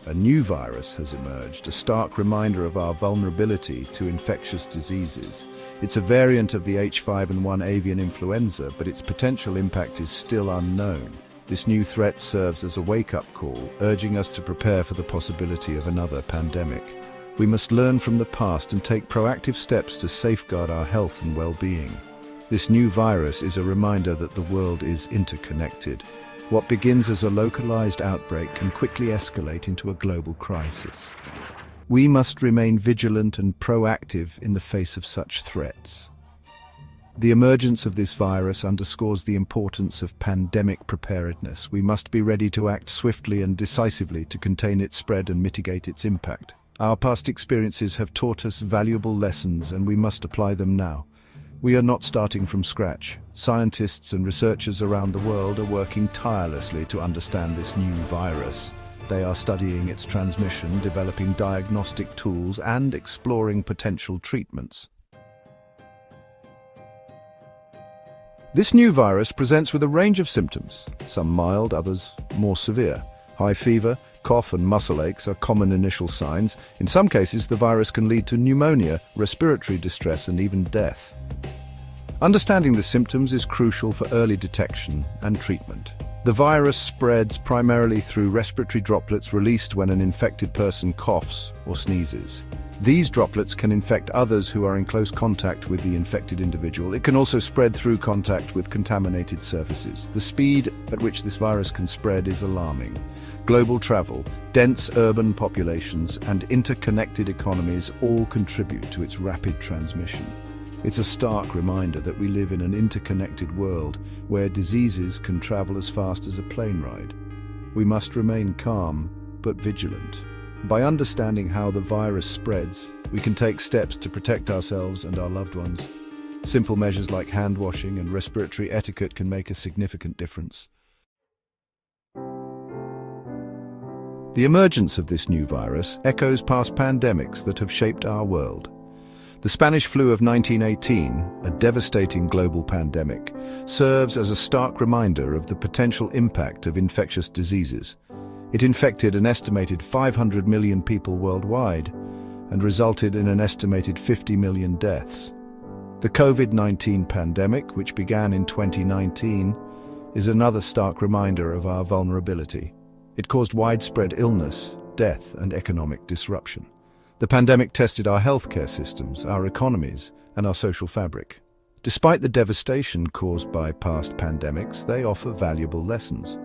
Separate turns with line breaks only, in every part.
A new virus has emerged, a stark reminder of our vulnerability to infectious diseases. It's a variant of the H5N1 avian influenza, but its potential impact is still unknown. This new threat serves as a wake-up call, urging us to prepare for the possibility of another pandemic. We must learn from the past and take proactive steps to safeguard our health and well-being. This new virus is a reminder that the world is interconnected. What begins as a localized outbreak can quickly escalate into a global crisis. We must remain vigilant and proactive in the face of such threats. The emergence of this virus underscores the importance of pandemic preparedness. We must be ready to act swiftly and decisively to contain its spread and mitigate its impact. Our past experiences have taught us valuable lessons, and we must apply them now. We are not starting from scratch. Scientists and researchers around the world are working tirelessly to understand this new virus. They are studying its transmission, developing diagnostic tools, and exploring potential treatments. This new virus presents with a range of symptoms, some mild, others more severe. High fever, cough and muscle aches are common initial signs. In some cases, the virus can lead to pneumonia, respiratory distress, and even death. Understanding the symptoms is crucial for early detection and treatment. The virus spreads primarily through respiratory droplets released when an infected person coughs or sneezes. These droplets can infect others who are in close contact with the infected individual. It can also spread through contact with contaminated surfaces. The speed at which this virus can spread is alarming. Global travel, dense urban populations, and interconnected economies all contribute to its rapid transmission. It's a stark reminder that we live in an interconnected world where diseases can travel as fast as a plane ride. We must remain calm but vigilant. By understanding how the virus spreads, we can take steps to protect ourselves and our loved ones. Simple measures like hand washing and respiratory etiquette can make a significant difference. The emergence of this new virus echoes past pandemics that have shaped our world. The Spanish flu of 1918, a devastating global pandemic, serves as a stark reminder of the potential impact of infectious diseases. It infected an estimated 500 million people worldwide and resulted in an estimated 50 million deaths. The COVID-19 pandemic, which began in 2019, is another stark reminder of our vulnerability. It caused widespread illness, death, and economic disruption. The pandemic tested our healthcare systems, our economies, and our social fabric. Despite the devastation caused by past pandemics, they offer valuable lessons.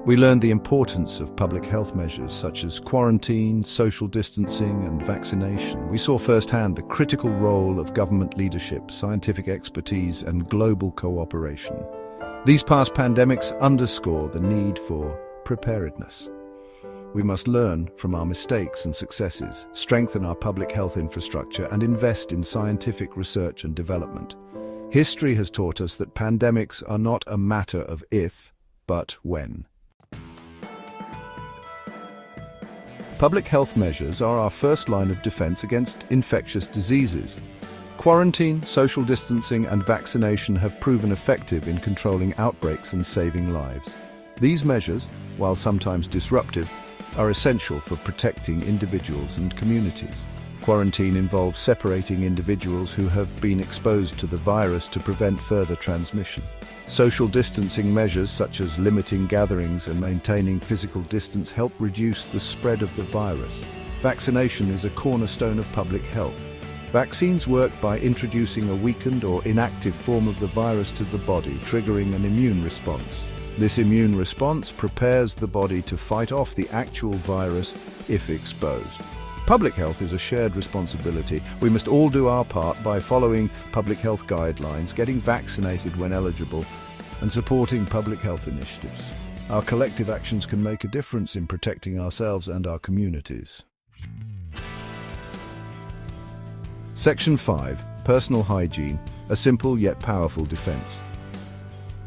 We learned the importance of public health measures such as quarantine, social distancing, and vaccination. We saw firsthand the critical role of government leadership, scientific expertise, and global cooperation. These past pandemics underscore the need for preparedness. We must learn from our mistakes and successes, strengthen our public health infrastructure, and invest in scientific research and development. History has taught us that pandemics are not a matter of if, but when. Public health measures are our first line of defense against infectious diseases. Quarantine, social distancing, and vaccination have proven effective in controlling outbreaks and saving lives. These measures, while sometimes disruptive, are essential for protecting individuals and communities. Quarantine involves separating individuals who have been exposed to the virus to prevent further transmission. Social distancing measures such as limiting gatherings and maintaining physical distance help reduce the spread of the virus. Vaccination is a cornerstone of public health. Vaccines work by introducing a weakened or inactive form of the virus to the body, triggering an immune response. This immune response prepares the body to fight off the actual virus if exposed. Public health is a shared responsibility. We must all do our part by following public health guidelines, getting vaccinated when eligible, and supporting public health initiatives. Our collective actions can make a difference in protecting ourselves and our communities. Section 5. Personal hygiene, a simple yet powerful defense.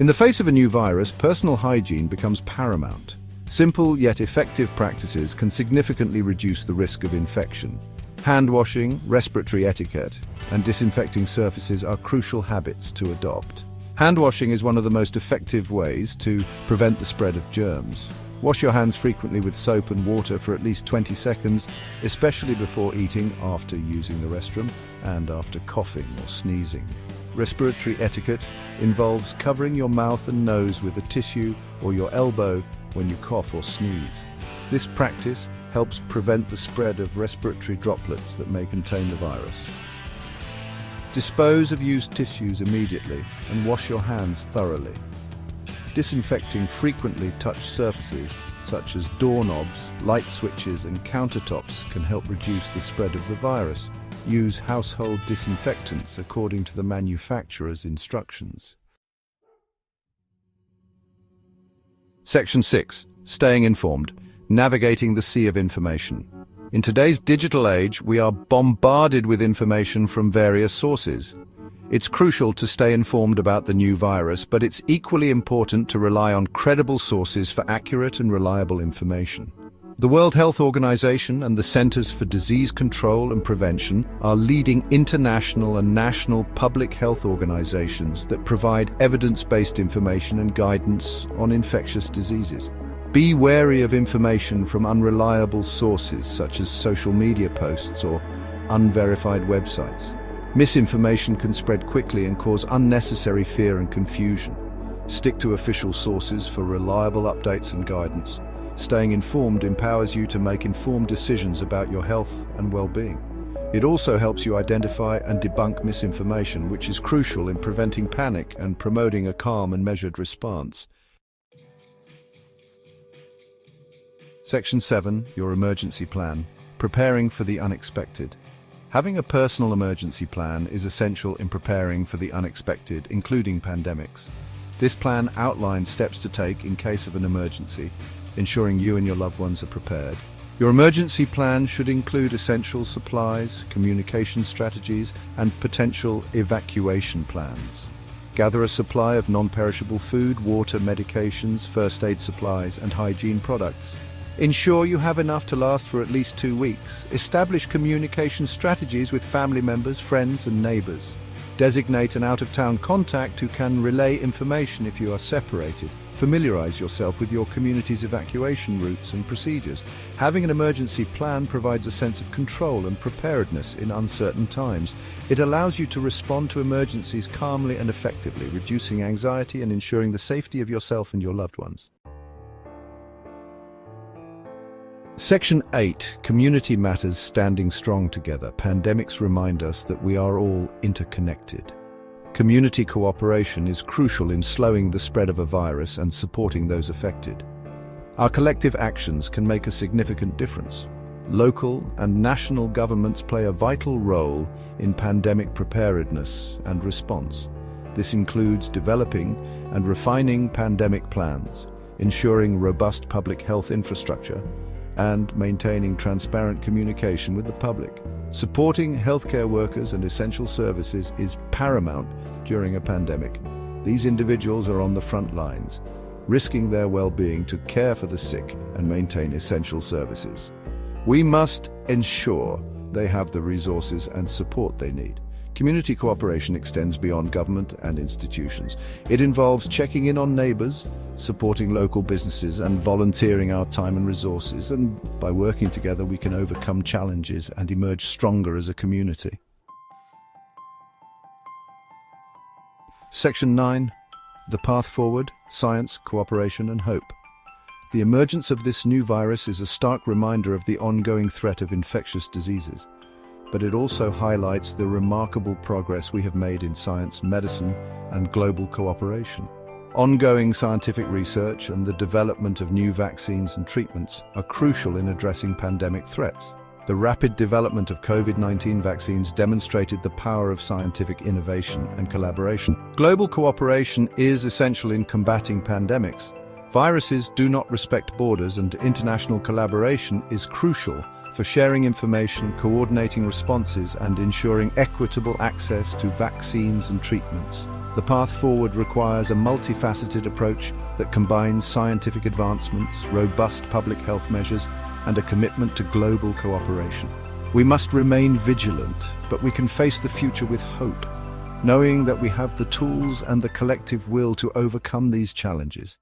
In the face of a new virus, personal hygiene becomes paramount. Simple yet effective practices can significantly reduce the risk of infection. Hand washing, respiratory etiquette, and disinfecting surfaces are crucial habits to adopt. Hand washing is one of the most effective ways to prevent the spread of germs. Wash your hands frequently with soap and water for at least 20 seconds, especially before eating, after using the restroom, and after coughing or sneezing. Respiratory etiquette involves covering your mouth and nose with a tissue or your elbow when you cough or sneeze. This practice helps prevent the spread of respiratory droplets that may contain the virus. Dispose of used tissues immediately and wash your hands thoroughly. Disinfecting frequently touched surfaces, such as doorknobs, light switches, and countertops, can help reduce the spread of the virus. Use household disinfectants according to the manufacturer's instructions. Section 6. Staying informed. Navigating the sea of information. In today's digital age, we are bombarded with information from various sources. It's crucial to stay informed about the new virus, but it's equally important to rely on credible sources for accurate and reliable information. The World Health Organization and the Centers for Disease Control and Prevention are leading international and national public health organizations that provide evidence-based information and guidance on infectious diseases. Be wary of information from unreliable sources such as social media posts or unverified websites. Misinformation can spread quickly and cause unnecessary fear and confusion. Stick to official sources for reliable updates and guidance. Staying informed empowers you to make informed decisions about your health and well-being. It also helps you identify and debunk misinformation, which is crucial in preventing panic and promoting a calm and measured response. Section 7. Your emergency plan. Preparing for the unexpected. Having a personal emergency plan is essential in preparing for the unexpected, including pandemics. This plan outlines steps to take in case of an emergency, ensuring you and your loved ones are prepared. Your emergency plan should include essential supplies, communication strategies, and potential evacuation plans. Gather a supply of non-perishable food, water, medications, first aid supplies, and hygiene products. Ensure you have enough to last for at least 2 weeks. Establish communication strategies with family members, friends, and neighbors. Designate an out-of-town contact who can relay information if you are separated. Familiarize yourself with your community's evacuation routes and procedures. Having an emergency plan provides a sense of control and preparedness in uncertain times. It allows you to respond to emergencies calmly and effectively, reducing anxiety and ensuring the safety of yourself and your loved ones. Section 8. Community matters standing strong together. Pandemics remind us that we are all interconnected. Community cooperation is crucial in slowing the spread of a virus and supporting those affected. Our collective actions can make a significant difference. Local and national governments play a vital role in pandemic preparedness and response. This includes developing and refining pandemic plans, ensuring robust public health infrastructure, and maintaining transparent communication with the public. Supporting healthcare workers and essential services is paramount during a pandemic. These individuals are on the front lines, risking their well-being to care for the sick and maintain essential services. We must ensure they have the resources and support they need. Community cooperation extends beyond government and institutions. It involves checking in on neighbors, supporting local businesses, and volunteering our time and resources. And by working together, we can overcome challenges and emerge stronger as a community. Section 9. The path forward, science, cooperation, and hope. The emergence of this new virus is a stark reminder of the ongoing threat of infectious diseases. But it also highlights the remarkable progress we have made in science, medicine, and global cooperation. Ongoing scientific research and the development of new vaccines and treatments are crucial in addressing pandemic threats. The rapid development of COVID-19 vaccines demonstrated the power of scientific innovation and collaboration. Global cooperation is essential in combating pandemics. Viruses do not respect borders, and international collaboration is crucial for sharing information, coordinating responses, and ensuring equitable access to vaccines and treatments. The path forward requires a multifaceted approach that combines scientific advancements, robust public health measures, and a commitment to global cooperation. We must remain vigilant, but we can face the future with hope, knowing that we have the tools and the collective will to overcome these challenges.